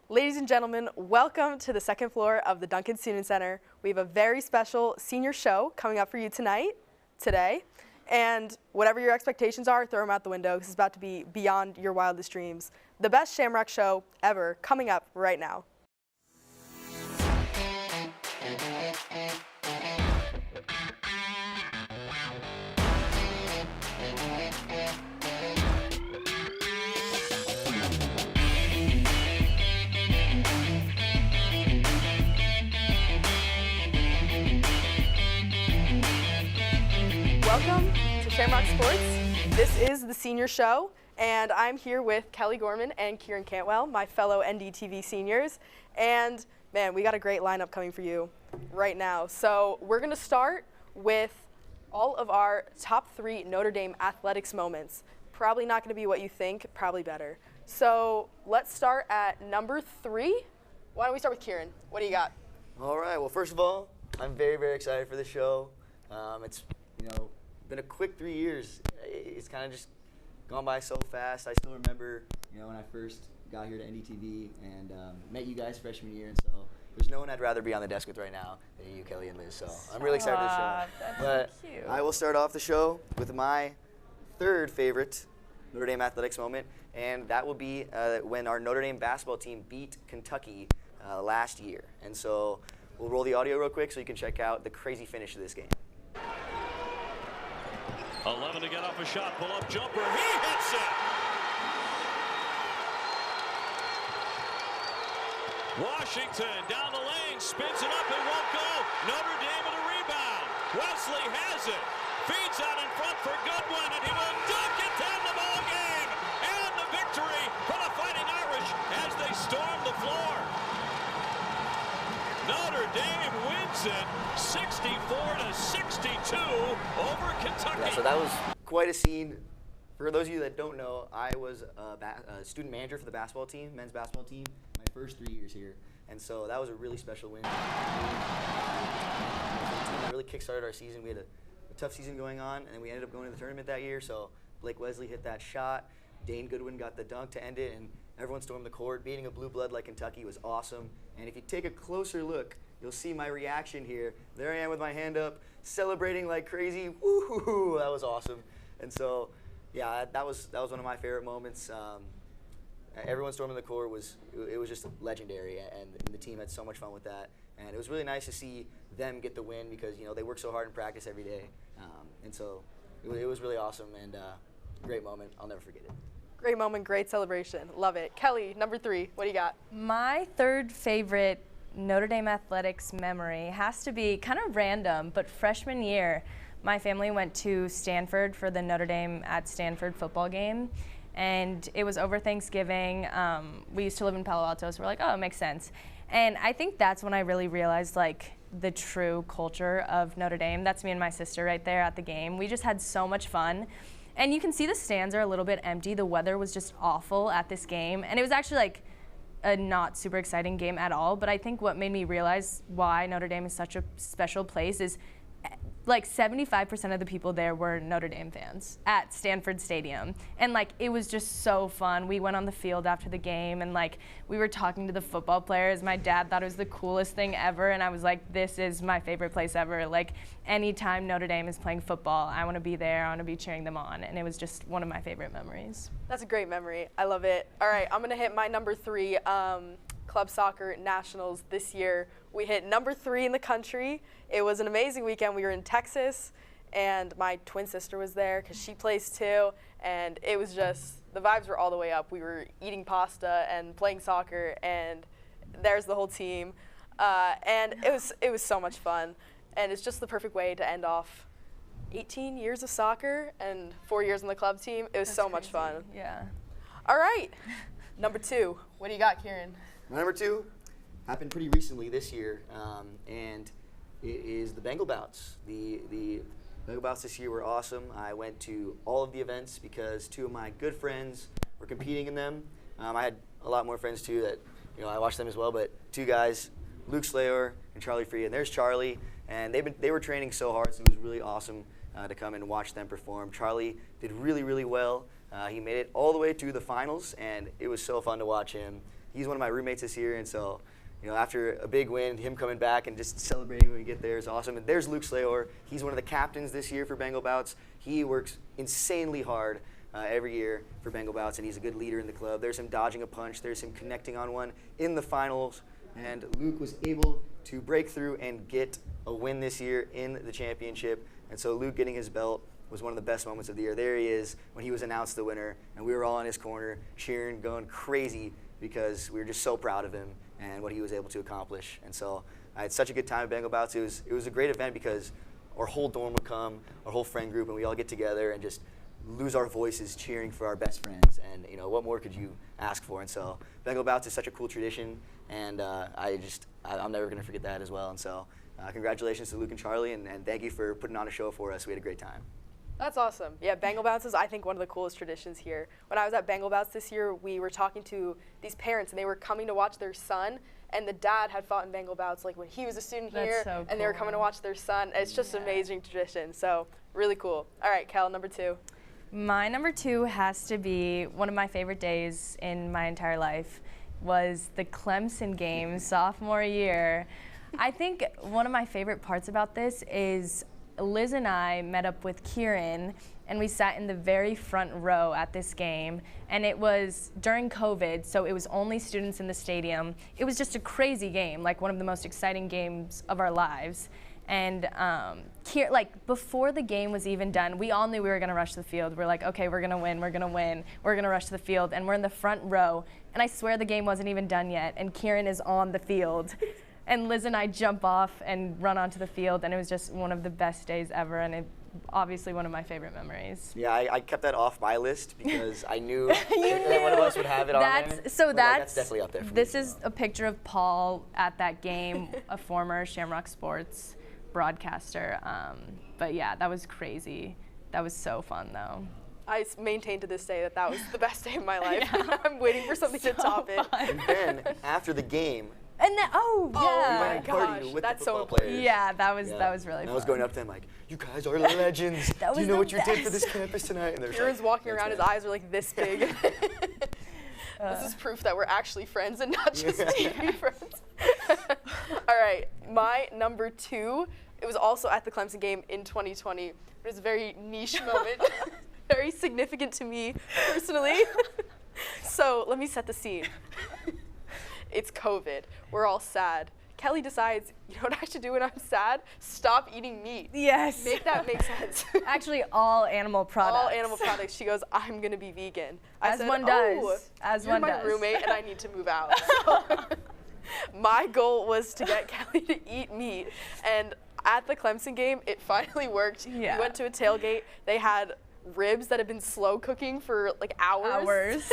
Ladies and gentlemen, welcome to the second floor of the Duncan Student Center. We have a very special senior show coming up for you today. And whatever your expectations are, throw them out the window because it's about to be beyond your wildest dreams. The best Shamrock show ever coming up right now. Welcome to Shamrock Sports. This is the senior show, and I'm here with Kelly Gorman and Kieran Cantwell, my fellow NDTV seniors. And man, we got a great lineup coming for you right now. So we're going to start with all of our top 3 Notre Dame athletics moments. Probably not going to be what you think, probably better. So let's start at number 3. Why don't we start with Kieran? What do you got? All right. Well, first of all, I'm very, very excited for the show. It's been a quick 3 years. It's kind of just gone by so fast. I still remember, when I first got here to NDTV and met you guys freshman year, and so there's no one I'd rather be on the desk with right now than you, Kelly and Liz. So I'm really excited for the show. That's so cute. I will start off the show with my third favorite Notre Dame athletics moment, and that will be when our Notre Dame basketball team beat Kentucky last year. And so we'll roll the audio real quick so you can check out the crazy finish of this game. 11 to get off a shot, pull-up jumper, he hits it! Washington down the lane, spins it up, it won't go. Notre Dame with a rebound. Wesley has it, feeds out in front for Goodwin, and he will dunk it down the ball game. And the victory for the Fighting Irish as they storm the floor. Notre Dame wins it 64-62 over Kentucky. Yeah, so that was quite a scene. For those of you that don't know, I was a student manager for the basketball team, men's basketball team, my first 3 years here. And so that was a really special win. It really kickstarted our season. We had a tough season going on, and we ended up going to the tournament that year. So Blake Wesley hit that shot. Dane Goodwin got the dunk to end it, and everyone stormed the court. Beating a blue blood like Kentucky was awesome. And if you take a closer look, you'll see my reaction here. There I am with my hand up, celebrating like crazy. Woo-hoo-hoo, that was awesome. And so, yeah, that was one of my favorite moments. Everyone storming the court was just legendary, and the team had so much fun with that. And it was really nice to see them get the win because they work so hard in practice every day. And so it was really awesome and great moment. I'll never forget it. Great moment, great celebration. Love it. Kelly, number 3, what do you got? My third favorite Notre Dame athletics memory has to be kind of random, but freshman year, my family went to Stanford for the Notre Dame at Stanford football game, and it was over Thanksgiving. We used to live in Palo Alto, so we're like, oh, it makes sense. And I think that's when I really realized, the true culture of Notre Dame. That's me and my sister right there at the game. We just had so much fun. And you can see the stands are a little bit empty. The weather was just awful at this game. And it was actually a not super exciting game at all. But I think what made me realize why Notre Dame is such a special place is 75% of the people there were Notre Dame fans at Stanford Stadium. And it was just so fun. We went on the field after the game and we were talking to the football players. My dad thought it was the coolest thing ever, and I was like, this is my favorite place ever. Anytime Notre Dame is playing football, I want to be there. I want to be cheering them on. And it was just one of my favorite memories. That's a great memory. I love it. All right, I'm going to hit my number 3. Club Soccer Nationals this year. We hit number 3 in the country. It was an amazing weekend. We were in Texas, and my twin sister was there because she plays too, and it was just, the vibes were all the way up. We were eating pasta and playing soccer, and there's the whole team, and it was so much fun, and it's just the perfect way to end off 18 years of soccer and 4 years on the club team. It was so much fun. Yeah. All right, number 2. What do you got, Kieran? My number 2 happened pretty recently this year, and it is the Bengal Bouts. The Bengal Bouts this year were awesome. I went to all of the events because 2 of my good friends were competing in them. I had a lot more friends too that I watched them as well, but 2 guys, Luke Slayer and Charlie Free, and there's Charlie, and they were training so hard, so it was really awesome to come and watch them perform. Charlie did really, really well. He made it all the way to the finals, and it was so fun to watch him. he's one of my roommates this year, and so, you know, after a big win, him coming back and just celebrating when we get there is awesome. And there's Luke Slayor. He's one of the captains this year for Bengal Bouts. He works insanely hard every year for Bengal Bouts, and he's a good leader in the club. There's him dodging a punch. There's him connecting on one in the finals. And Luke was able to break through and get a win this year in the championship. And so Luke getting his belt was one of the best moments of the year. There he is when he was announced the winner, and we were all in his corner cheering, going crazy because we were just so proud of him and what he was able to accomplish. And so I had such a good time at Bengal Bouts. It was a great event because our whole dorm would come, our whole friend group, and we all get together and just lose our voices cheering for our best friends. And, you know, what more could you ask for? And so Bengal Bouts is such a cool tradition, and I'm never going to forget that as well. And so congratulations to Luke and Charlie, and thank you for putting on a show for us. We had a great time. That's awesome. Yeah, Bengal Bouts is, I think, one of the coolest traditions here. When I was at Bengal Bouts this year, we were talking to these parents, and they were coming to watch their son, and the dad had fought in Bengal Bouts like when he was a student here, so and they were coming to watch their son. It's just an amazing tradition, so really cool. All right, Kel, number 2. My number 2 has to be one of my favorite days in my entire life was the Clemson game sophomore year. I think one of my favorite parts about this is Liz and I met up with Kieran, and we sat in the very front row at this game, and it was during COVID, so it was only students in the stadium. It was just a crazy game, like one of the most exciting games of our lives. And like before the game was even done, we all knew we were going to rush the field. We're like, okay, we're going to win, we're going to win, we're going to rush the field, and we're in the front row, and I swear the game wasn't even done yet, and Kieran is on the field. And Liz and I jump off and run onto the field, and it was just one of the best days ever, and obviously one of my favorite memories. Yeah, I kept that off my list because I knew that one of us would have it on there. So that's definitely up there for me. This is a picture of Paul at that game, a former Shamrock Sports broadcaster. But yeah, that was crazy. That was so fun, though. I maintain to this day that was the best day of my life. Yeah. I'm waiting for something to top it. And then after the game, and then, oh my gosh, that's so important. Yeah, that was really fun. I was going up to them like, "You guys are legends. Do you know what you did for this campus tonight?" And Kieran's walking around, his eyes are like this big. This is proof that we're actually friends and not just TV friends. All right, my number 2. It was also at the Clemson game in 2020. It was a very niche moment, very significant to me personally. So let me set the scene. It's COVID. We're all sad. Kelly decides, you know what I should do when I'm sad? Stop eating meat. Yes. Make that make sense. Actually, all animal products. All animal products. She goes, I'm going to be vegan. As one does. You're my roommate, and I need to move out. So my goal was to get Kelly to eat meat. And at the Clemson game, it finally worked. Yeah. We went to a tailgate. They had ribs that had been slow cooking for like hours.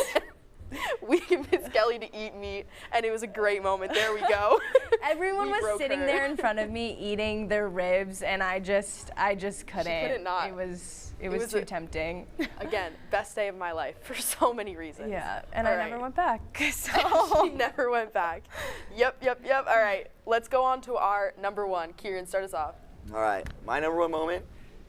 We convinced Kelly to eat meat, and it was a great moment. There we go. Everyone was sitting there in front of me eating their ribs, and I just couldn't. She couldn't not. It was too tempting. Again, best day of my life for so many reasons. Yeah, and I never went back. So. She never went back. Yep. All right, let's go on to our number 1. Kieran, start us off. All right, my number 1 moment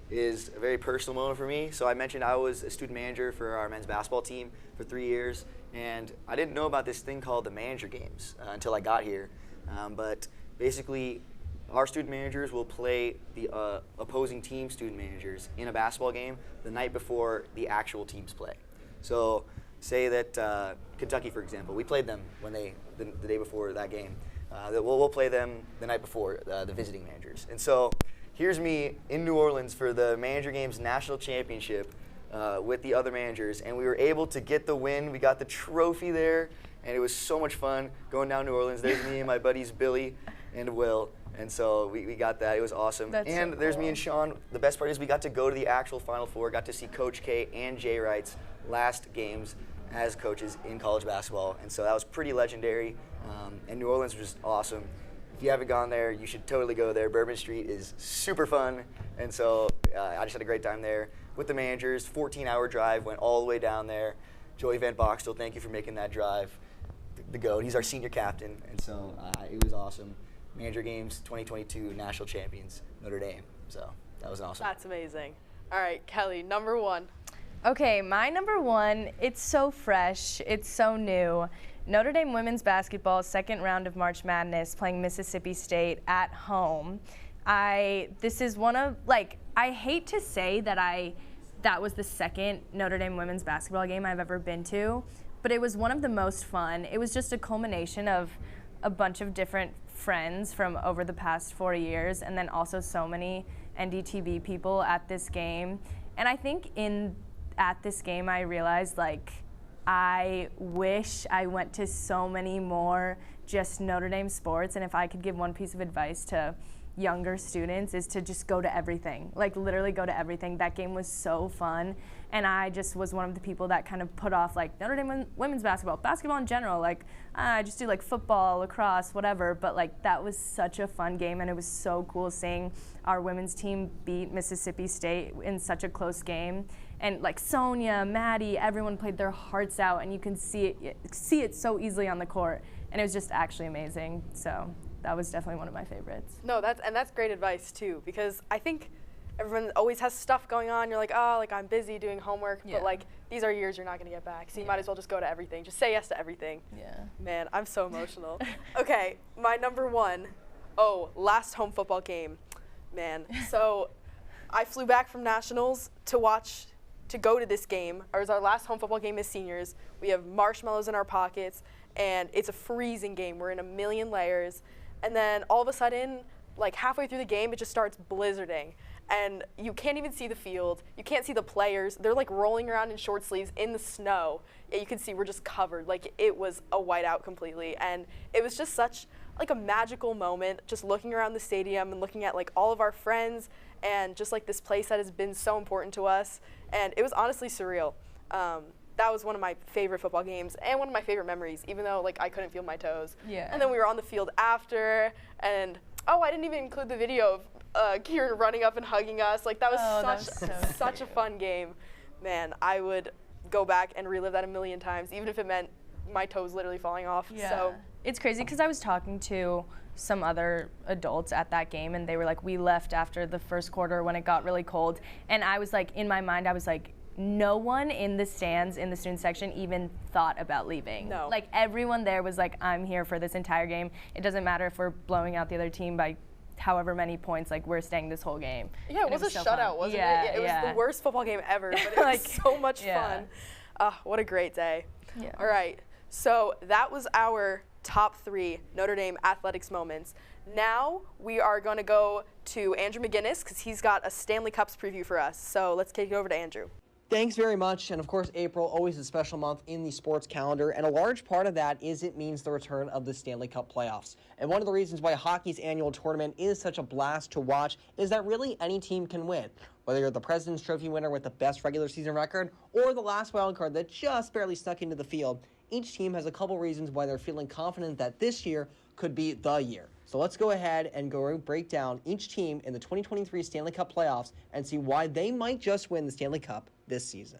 is a very personal moment for me. So I mentioned I was a student manager for our men's basketball team for 3 years, and I didn't know about this thing called the manager games until I got here. But basically, our student managers will play the opposing team student managers in a basketball game the night before the actual teams play. So say that Kentucky, for example, we played them when the day before that game. We'll play them the night before, the visiting managers. And so here's me in New Orleans for the Manager Games National Championship with the other managers, and we were able to get the win. We got the trophy there, and it was so much fun going down New Orleans. There's me and my buddies Billy and Will, and so we got that. It was awesome. And there's me and Sean. The best part is we got to go to the actual Final Four, got to see Coach K and Jay Wright's last games as coaches in college basketball, and so that was pretty legendary, and New Orleans was just awesome. If you haven't gone there, you should totally go there. Bourbon Street is super fun, and so I just had a great time there with the managers. 14-hour drive, went all the way down there. Joey Van Boxtel, thank you for making that drive. The GOAT, he's our senior captain, and so it was awesome. Manager Games 2022 National Champions, Notre Dame. So that was awesome. That's amazing. All right, Kelly, number 1. Okay, my number 1, it's so fresh, it's so new. Notre Dame women's basketball, second round of March Madness, playing Mississippi State at home. This is one of, like, I hate to say that was the second Notre Dame women's basketball game I've ever been to, but it was one of the most fun. It was just a culmination of a bunch of different friends from over the past 4 years, and then also so many NDTV people at this game. And I think at this game I realized, like, I wish I went to so many more just Notre Dame sports, and if I could give one piece of advice to younger students is to just go to everything, like literally go to everything. That game was so fun, and I just was one of the people that kind of put off like Notre Dame women's basketball in general, like I just do like football, lacrosse, whatever, but like that was such a fun game, and it was so cool seeing our women's team beat Mississippi State in such a close game. And like Sonia, Maddie, everyone played their hearts out, and you can see it so easily on the court, and it was just actually amazing. So that was definitely one of my favorites. No, that's great advice too, because I think everyone always has stuff going on. You're like, oh, like I'm busy doing homework, but like these are years you're not gonna get back, so you might as well just go to everything. Just say yes to everything. Yeah. Man, I'm so emotional. Okay, my number one. Oh, last home football game, man. So I flew back from nationals to go to this game. It was our last home football game as seniors. We have marshmallows in our pockets, and it's a freezing game. We're in a million layers. And then all of a sudden, like halfway through the game, it just starts blizzarding. And you can't even see the field. You can't see the players. They're like rolling around in short sleeves in the snow. Yeah, you can see we're just covered. Like it was a whiteout completely. And it was just such like a magical moment, just looking around the stadium and looking at like all of our friends and just like this place that has been so important to us. And it was honestly surreal. That was one of my favorite football games and one of my favorite memories, even though like I couldn't feel my toes. Yeah. And then we were on the field after, and I didn't even include the video of Kieran running up and hugging us. Like that was such a fun game. Man, I would go back and relive that a million times, even if it meant my toes literally falling off. Yeah. So it's crazy because I was talking to some other adults at that game, and they were like, we left after the first quarter when it got really cold, and I was like, in my mind, I was like, no one in the stands in the student section even thought about leaving. No. Like everyone there was like, I'm here for this entire game. It doesn't matter if we're blowing out the other team by however many points, like we're staying this whole game. Yeah, it was a shutout, wasn't it? Yeah, it was the worst football game ever, but it was so much fun. What a great day. Yeah. All right, so that was our top 3 Notre Dame athletics moments. Now we are going to go to Andrew McGinnis because he's got a Stanley Cups preview for us. So let's take it over to Andrew. Thanks very much. And of course, April, always a special month in the sports calendar. And a large part of that is it means the return of the Stanley Cup playoffs. And one of the reasons why hockey's annual tournament is such a blast to watch is that really any team can win. Whether you're the President's Trophy winner with the best regular season record or the last wild card that just barely snuck into the field, each team has a couple reasons why they're feeling confident that this year could be the year. So let's go ahead and break down each team in the 2023 Stanley Cup playoffs and see why they might just win the Stanley Cup this season.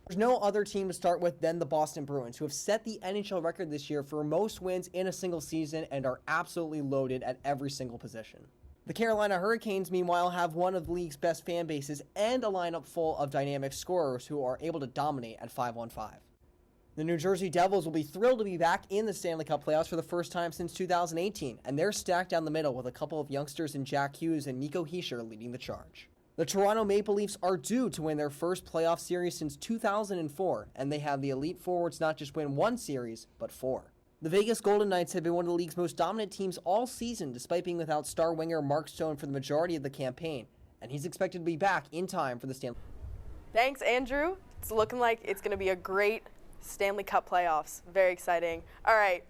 There's no other team to start with than the Boston Bruins, who have set the NHL record this year for most wins in a single season and are absolutely loaded at every single position. The Carolina Hurricanes, meanwhile, have one of the league's best fan bases and a lineup full of dynamic scorers who are able to dominate at 5-on-5. The New Jersey Devils will be thrilled to be back in the Stanley Cup playoffs for the first time since 2018, and they're stacked down the middle with a couple of youngsters in Jack Hughes and Nico Hischier leading the charge. The Toronto Maple Leafs are due to win their first playoff series since 2004, and they have the elite forwards not just win one series, but 4. The Vegas Golden Knights have been one of the league's most dominant teams all season, despite being without star winger Mark Stone for the majority of the campaign, and he's expected to be back in time for the Stanley Cup. Thanks, Andrew. It's looking like it's going to be a great Stanley Cup playoffs. Very exciting. All right,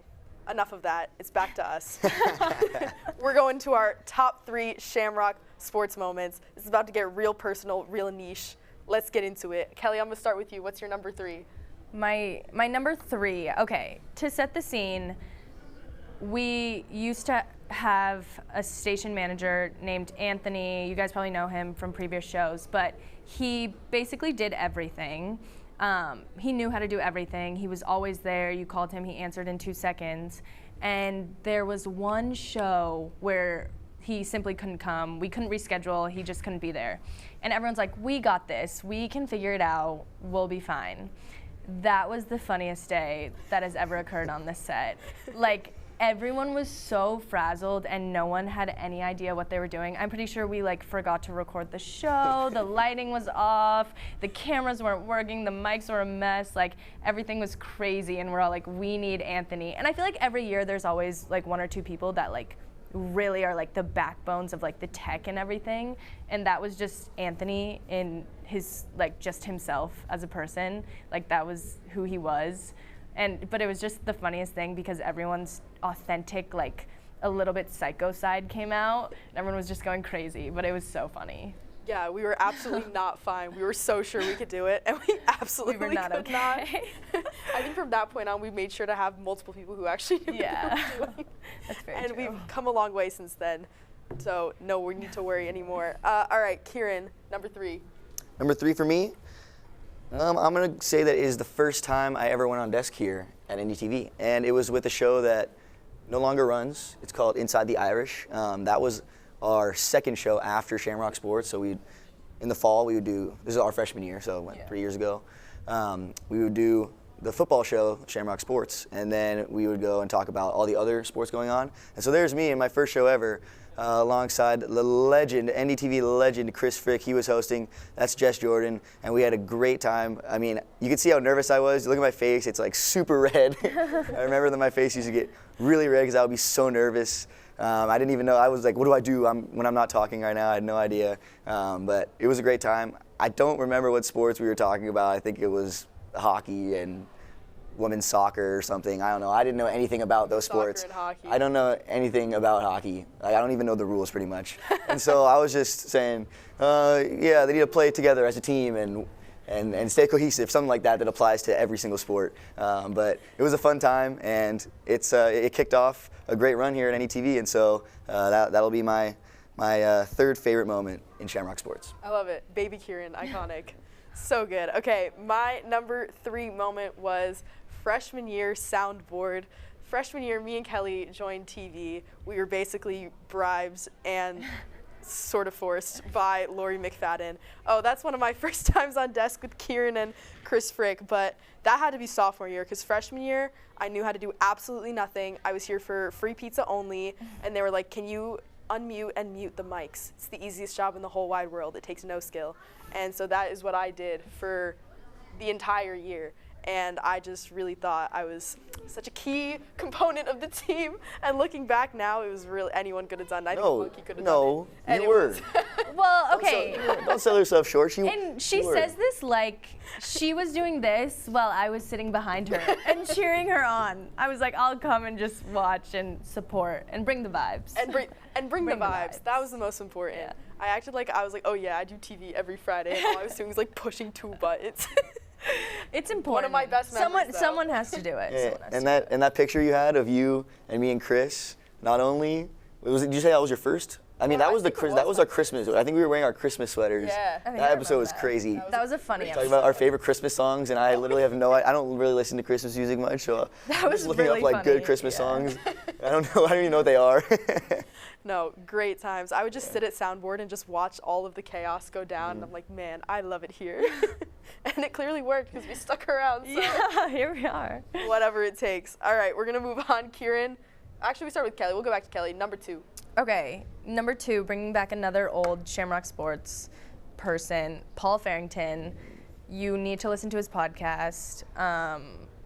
enough of that. It's back to us. We're going to our top 3 Shamrock Sports moments. This is about to get real personal, real niche. Let's get into it. Kelly, I'm going to start with you. What's your number 3? My number 3, okay, to set the scene, we used to have a station manager named Anthony. You guys probably know him from previous shows, but he basically did everything. He knew how to do everything. He was always there. You called him, he answered in 2 seconds. And there was one show where he simply couldn't come. We couldn't reschedule. He just couldn't be there. And everyone's like, we got this. We can figure it out. We'll be fine. that was the funniest day that has ever occurred on this set. Like, everyone was so frazzled and no one had any idea what they were doing. I'm pretty sure we like forgot to record the show, the lighting was off, the cameras weren't working, the mics were a mess, like everything was crazy, and we're all like, we need Anthony. And I feel like every year there's always like one or two people that like really are like the backbones of like the tech and everything, and that was just Anthony in his like just himself as a person. Like that was who he was. But it was just the funniest thing because everyone's authentic, like a little bit psycho side came out, and everyone was just going crazy, but it was so funny. Yeah, we were absolutely not fine. We were so sure we could do it, and we absolutely we were not could okay. not. I think from that point on, we made sure to have multiple people who actually knew what they were doing. That's very and true. we've come a long way since then, so no we need to worry anymore. All right, Kieran, number 3. Number 3 for me, I'm going to say that it is the first time I ever went on desk here at NDTV, and it was with a show that no longer runs. It's called Inside the Irish. That was our second show after Shamrock Sports, so in the fall we would do, this is our freshman year, so 3 years ago, we would do the football show, Shamrock Sports, and then we would go and talk about all the other sports going on. And so there's me in my first show ever, alongside the legend, NDTV legend, Chris Frick. He was hosting. That's Jess Jordan, and we had a great time. I mean, you could see how nervous I was. Look at my face; it's like super red. I remember that my face used to get really red because I would be so nervous. I didn't even know. I was like, "What do I do when I'm not talking right now?" I had no idea, but it was a great time. I don't remember what sports we were talking about. I think it was hockey and women's soccer or something. I don't know. I didn't know anything about those sports. Soccer and hockey. I don't know anything about hockey. Like, I don't even know the rules pretty much. And so I was just saying, yeah, they need to play together as a team and stay cohesive, something like that applies to every single sport. But it was a fun time, and it kicked off a great run here at NETV, and so that'll be my third favorite moment in Shamrock Sports. I love it. Baby Kieran, iconic. So good. Okay, my number 3 moment was freshman year soundboard. Freshman year, me and Kelly joined TV. We were basically bribed and sort of forced by Lori McFadden. Oh, that's one of my first times on desk with Kieran and Chris Frick, but that had to be sophomore year because freshman year, I knew how to do absolutely nothing. I was here for free pizza only, and they were like, can you unmute and mute the mics? It's the easiest job in the whole wide world. It takes no skill. And so that is what I did for the entire year. And I just really thought I was such a key component of the team. And looking back now, it was really anyone could have done. I think Monkey could have done it. No, you were. Well, okay. Don't sell yourself short. And she says this like she was doing this while I was sitting behind her and cheering her on. I was like, I'll come and just watch and support and bring the vibes. And bring the vibes. That was the most important. Yeah. I acted like I was like, oh yeah, I do TV every Friday. And all I was doing was like pushing 2 buttons. It's important. One of my best memories, Someone has to do it. Yeah, and that picture you had of you and me and Chris, not only did you say that was your first? I mean, that was our Christmas. I think we were wearing our Christmas sweaters. Yeah. That episode was crazy. That was a funny episode. Talking about our favorite Christmas songs, and I literally have I don't really listen to Christmas music much, so I'm just looking up like good Christmas songs. I don't even know what they are. No, great times. I would just sit at soundboard and just watch all of the chaos go down, and I'm like, man, I love it here. And it clearly worked because we stuck around. So Yeah, here we are. whatever it takes. All right, we're gonna move on. Kieran, actually, we start with Kelly. We'll go back to Kelly. Number 2. Okay, number 2, bringing back another old Shamrock Sports person, Paul Farrington. You need to listen to his podcast,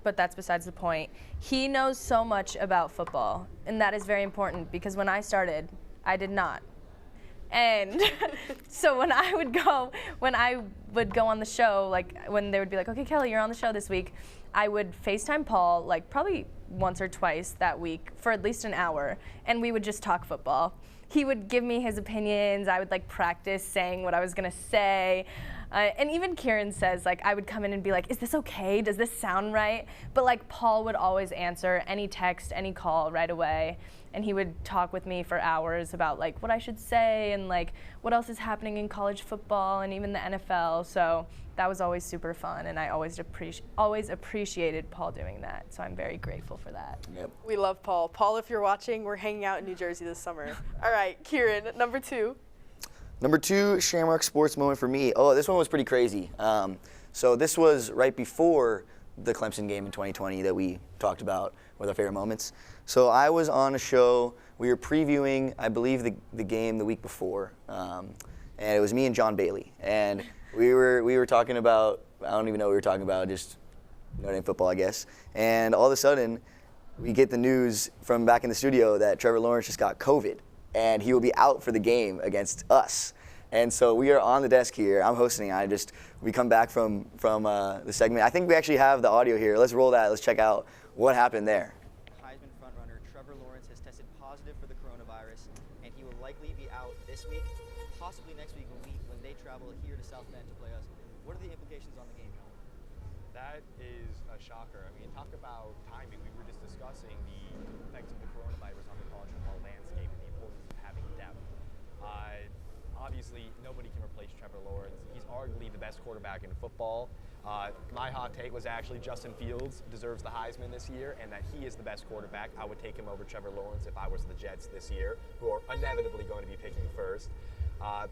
but that's besides the point. He knows so much about football, and that is very important because when I started, I did not. And so when I would go on the show, like when they would be like, okay, Kelly, you're on the show this week, I would FaceTime Paul like probably once or twice that week for at least an hour, and we would just talk football. He would give me his opinions. I would like practice saying what I was gonna say. And even Kieran says, like, I would come in and be like, is this okay? Does this sound right? But like Paul would always answer any text, any call right away. And he would talk with me for hours about like what I should say and like what else is happening in college football and even the NFL. So that was always super fun, and I always appreciated Paul doing that. So I'm very grateful for that. Yep. We love Paul. Paul, if you're watching, we're hanging out in New Jersey this summer. All right, Kieran, number 2. Number 2 Shamrock Sports moment for me. Oh, this one was pretty crazy. So this was right before the Clemson game in 2020 that we talked about with our favorite moments. So I was on a show. We were previewing, I believe, the game the week before, and it was me and John Bailey, and we were talking about, I don't even know what we were talking about, just Notre Dame football, I guess. And all of a sudden, we get the news from back in the studio that Trevor Lawrence just got COVID, and he will be out for the game against us. And so we are on the desk here. I'm hosting. We come back from the segment. I think we actually have the audio here. Let's roll that. Let's check out what happened there. Heisman frontrunner Trevor Lawrence has tested positive for the coronavirus, and he will likely be out this week, possibly next week when they travel here to South Bend to play us. What are the implications on the game, John? That is a shocker. I mean, talk about timing. We were just discussing the effects of the coronavirus on the college football landscape and the importance of having depth. Obviously, nobody can replace Trevor Lawrence. He's arguably the best quarterback in football. My hot take was actually Justin Fields deserves the Heisman this year, and that he is the best quarterback. I would take him over Trevor Lawrence if I was the Jets this year, who are inevitably going to be picking first.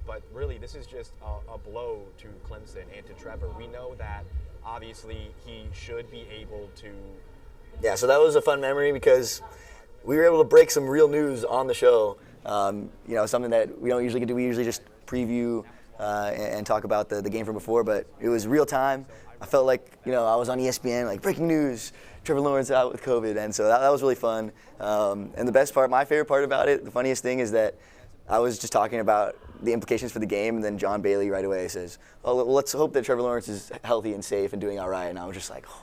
But really, this is just a blow to Clemson and to Trevor. We know that obviously he should be able to. Yeah, so that was a fun memory because we were able to break some real news on the show. Something that we don't usually get to. We usually just preview and talk about the game from before, but it was real time. I felt like, I was on ESPN, like, breaking news, Trevor Lawrence out with COVID, and so that was really fun. And the best part, my favorite part about it, the funniest thing is that I was just talking about the implications for the game, and then John Bailey right away says, "Oh, well, let's hope that Trevor Lawrence is healthy and safe and doing all right." And I was just like, "Oh,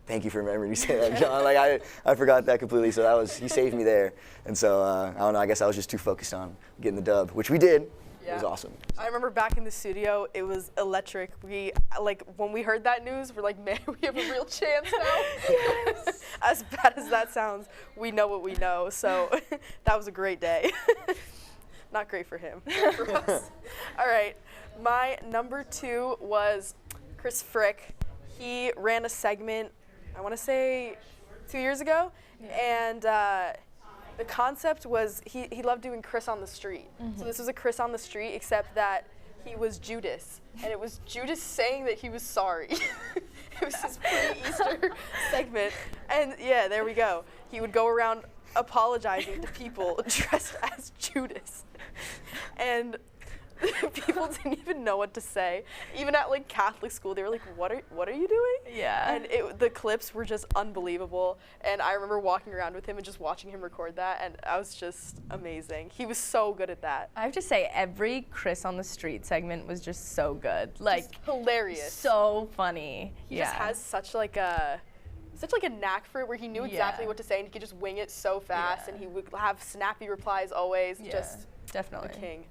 thank you for remembering me saying that, John." Like I forgot that completely. So he saved me there. And so I don't know. I guess I was just too focused on getting the dub, which we did. Yeah. It was awesome. I remember back in the studio, it was electric. When we heard that news, we're like, man, we have a real chance now. Yes. As bad as that sounds, we know what we know. So that was a great day. Not great for him, great for us. All right, my number 2 was Chris Frick. He ran a segment, I want to say 2 years ago, and the concept was he loved doing Chris on the street. Mm-hmm. So this was a Chris on the street, except that he was Judas, and it was Judas saying that he was sorry. It was his pre-Easter segment, and yeah, there we go. He would go around apologizing to people dressed as Judas, and people didn't even know what to say. Even at Catholic school, they were like, what are you doing? Yeah. And the clips were just unbelievable. And I remember walking around with him and just watching him record that, and I was just amazing. He was so good at that. I have to say, every Chris on the Street segment was just so good. Just hilarious. So funny. He just has such a knack for it, where he knew exactly what to say, and he could just wing it so fast, and he would have snappy replies always. Yeah, just definitely a king.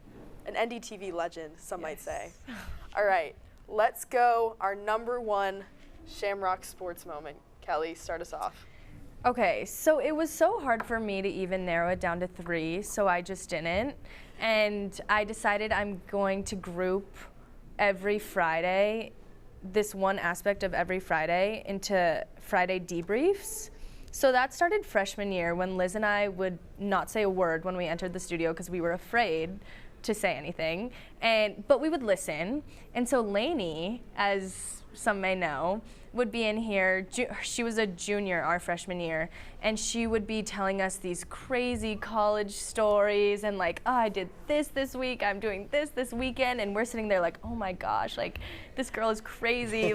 An NDTV legend, some might say. All right, let's go. Our number 1 Shamrock Sports moment. Kelly, start us off. Okay, so it was so hard for me to even narrow it down to 3, so I just didn't. And I decided I'm going to group every Friday, this one aspect of every Friday, into Friday debriefs. So that started freshman year, when Liz and I would not say a word when we entered the studio because we were afraid to say anything, but we would listen. And so Lainey, as some may know, would be in here. She was a junior our freshman year, and she would be telling us these crazy college stories, and I did this week, I'm doing this weekend, and we're sitting there like, oh my gosh, this girl is crazy,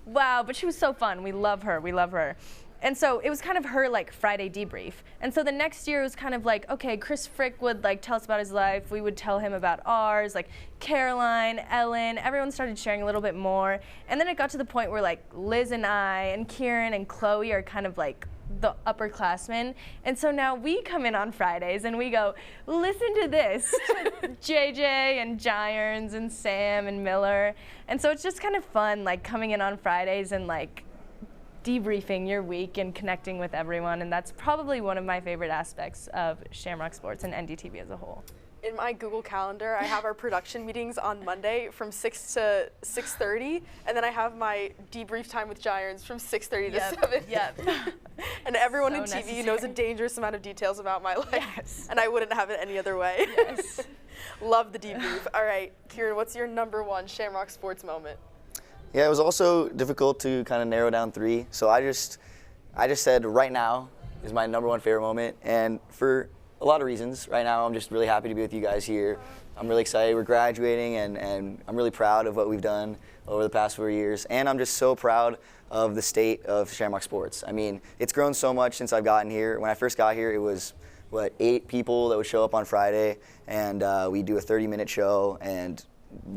wow. But she was so fun. We love her. And so it was kind of her Friday debrief. And so the next year it was kind of okay, Chris Frick would tell us about his life. We would tell him about ours, Caroline, Ellen, everyone started sharing a little bit more. And then it got to the point where Liz and I and Kieran and Chloe are kind of the upperclassmen. And so now we come in on Fridays and we go, listen to this. JJ and Gyarns and Sam and Miller. And so it's just kind of fun comoming in on Fridays and debriefing your week and connecting with everyone, and that's probably one of my favorite aspects of Shamrock Sports and NDTV as a whole. In my Google Calendar, I have our production meetings on Monday from 6 to 6:30, and then I have my debrief time with Gyarns from 6:30 to 7. Yep. And everyone So in TV necessary. knows a dangerous amount of details about my life, Yes. and I wouldn't have it any other way. Yes. Love the debrief. All right, Kieran, what's your number 1 Shamrock Sports moment? Yeah, it was also difficult to kind of narrow down 3. So I just said right now is my #1 favorite moment, and for a lot of reasons. Right now, I'm just really happy to be with you guys here. I'm really excited. We're graduating, and I'm really proud of what we've done over the past 4 years. And I'm just so proud of the state of Shamrock Sports. I mean, it's grown so much since I've gotten here. When I first got here, it was 8 people that would show up on Friday, and we'd do a 30-minute show, and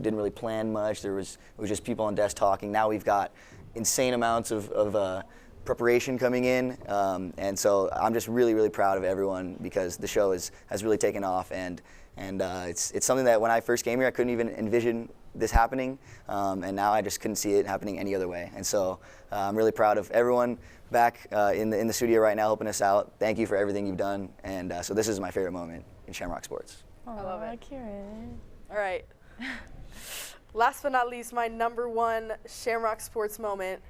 didn't really plan much. It was just people on desk talking. Now we've got insane amounts of preparation coming in, and so I'm just really, really proud of everyone because the show has really taken off, and it's something that when I first came here I couldn't even envision this happening, and now I just couldn't see it happening any other way. And so I'm really proud of everyone back in the studio right now helping us out. Thank you for everything you've done, and so this is my favorite moment in Shamrock Sports. Aww, I love it. Kieran. All right. Last but not least, my #1 Shamrock Sports moment.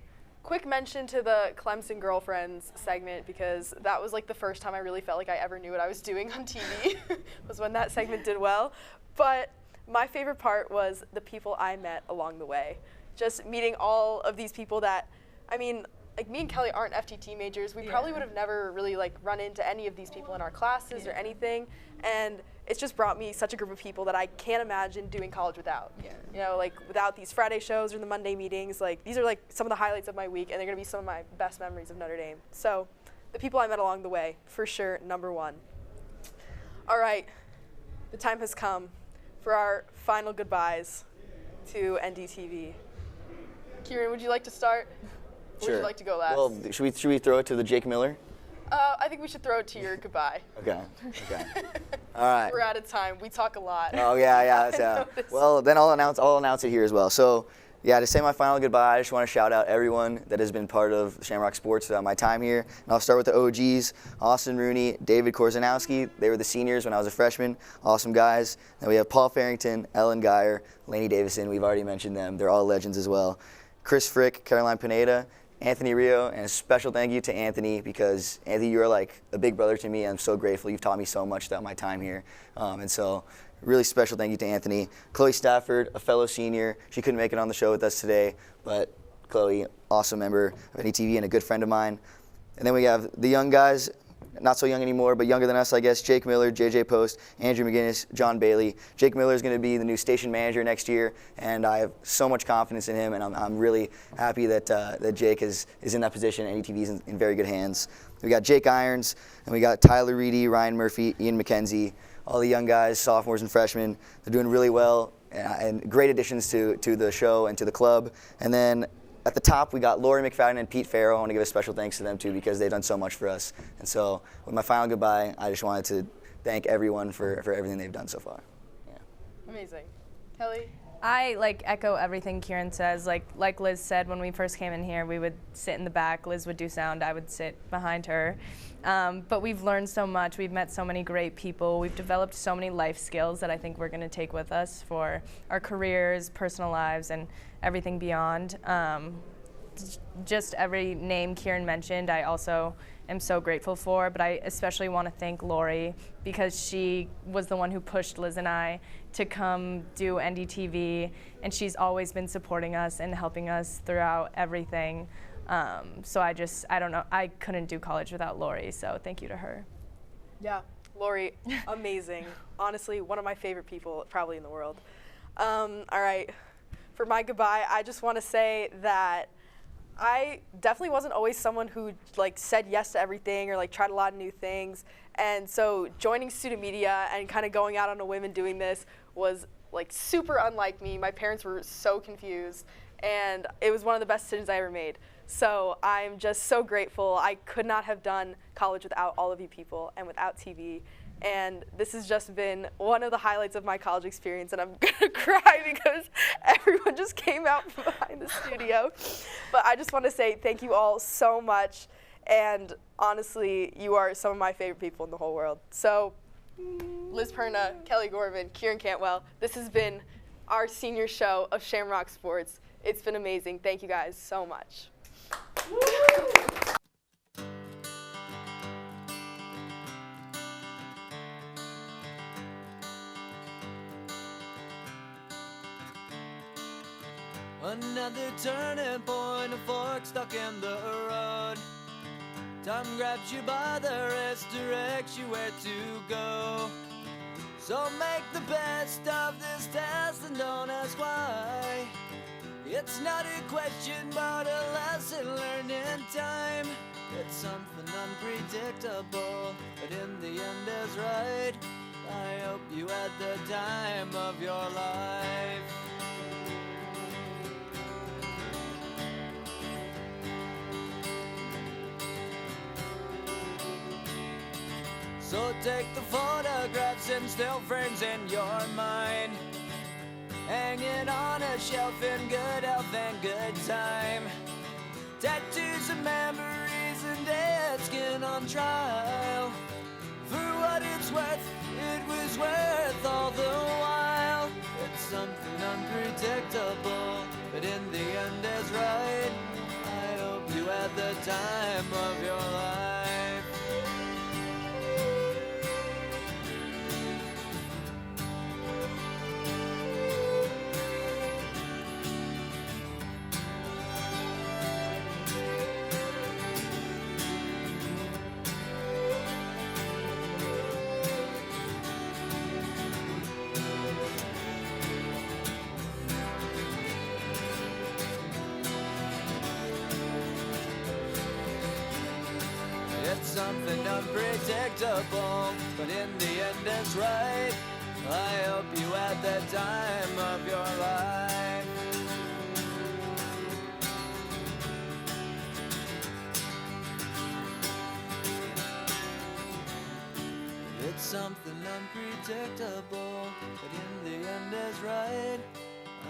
Quick mention to the Clemson Girlfriends segment because that was like the first time I really felt like I ever knew what I was doing on TV was when that segment did well. But my favorite part was the people I met along the way. Just meeting all of these people that, I mean, like me and Kelly aren't FTT majors. We probably would have never really like run into any of these people in our classes or anything. And it's just brought me such a group of people that I can't imagine doing college without. You know, like without these Friday shows or the Monday meetings, like these are like some of the highlights of my week, and they're gonna be some of my best memories of Notre Dame. So the people I met along the way, for sure, #1. All right, the time has come for our final goodbyes to NDTV. Kieran, would you like to start? Or would you like to go last? Well, should we throw it to the Jake Miller? I think we should throw it to your goodbye. Okay. All right. We're out of time. We talk a lot. Oh yeah. Well, then I'll announce it here as well. So, yeah, to say my final goodbye, I just want to shout out everyone that has been part of Shamrock Sports throughout my time here. And I'll start with the OGs: Austin Rooney, David Korzanowski. They were the seniors when I was a freshman. Awesome guys. Then we have Paul Farrington, Ellen Geyer, Laney Davison. We've already mentioned them. They're all legends as well. Chris Frick, Caroline Pineda, Anthony Rio, and a special thank you to Anthony because, Anthony, you are like a big brother to me. I'm so grateful. You've taught me so much throughout my time here. And so really special thank you to Anthony. Chloe Stafford, a fellow senior. She couldn't make it on the show with us today, but Chloe, awesome member of NETV and a good friend of mine. And then we have the young guys, not so young anymore, but younger than us, I guess, Jake Miller, JJ Post, Andrew McGinnis, John Bailey. Jake Miller is going to be the new station manager next year, and I have so much confidence in him, and I'm really happy that Jake is in that position, and NETV is in very good hands. We got Jake Irons, and we got Tyler Reedy, Ryan Murphy, Ian McKenzie, all the young guys, sophomores and freshmen. They're doing really well, and great additions to the show and to the club. And then at the top, we got Lori McFadden and Pete Farrow. I want to give a special thanks to them, too, because they've done so much for us. And so with my final goodbye, I just wanted to thank everyone for everything they've done so far. Yeah. Amazing. Kelly? I echo everything Kieran says. Like Liz said, when we first came in here, we would sit in the back. Liz would do sound. I would sit behind her. But we've learned so much. We've met so many great people. We've developed so many life skills that I think we're going to take with us for our careers, personal lives, and everything beyond. Just every name Kieran mentioned, I also am so grateful for, but I especially want to thank Lori because she was the one who pushed Liz and I to come do NDTV, and she's always been supporting us and helping us throughout everything. So I don't know, I couldn't do college without Lori, so thank you to her. Yeah, Lori, amazing. Honestly, one of my favorite people probably in the world. All right, for my goodbye, I just want to say that I definitely wasn't always someone who said yes to everything or tried a lot of new things. And so joining student media and kind of going out on a whim and doing this was super unlike me. My parents were so confused, and it was one of the best decisions I ever made. So I'm just so grateful. I could not have done college without all of you people and without TV. And this has just been one of the highlights of my college experience, and I'm gonna cry because everyone just came out from behind the studio. But I just want to say thank you all so much, and honestly, you are some of my favorite people in the whole world. So, Liz Perna, Kelly Gorman, Kieran Cantwell, this has been our senior show of Shamrock Sports. It's been amazing. Thank you guys so much. Another turning point, a fork stuck in the road. Time grabs you by the wrist, directs you where to go. So make the best of this test and don't ask why. It's not a question but a lesson learned in time. It's something unpredictable, but in the end is right. I hope you had the time of your life. So take the photographs and still frames in your mind, hanging on a shelf in good health and good time. Tattoos of memories and dead skin on trial. For what it's worth, it was worth all the while. It's something unpredictable, but in the end is right. I hope you had the time of your life. It's something unpredictable, but in the end it's right. I hope you had the time of your life. It's something unpredictable, but in the end is right.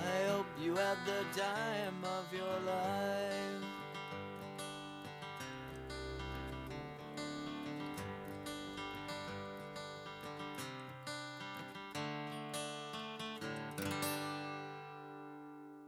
I hope you had the time of your life.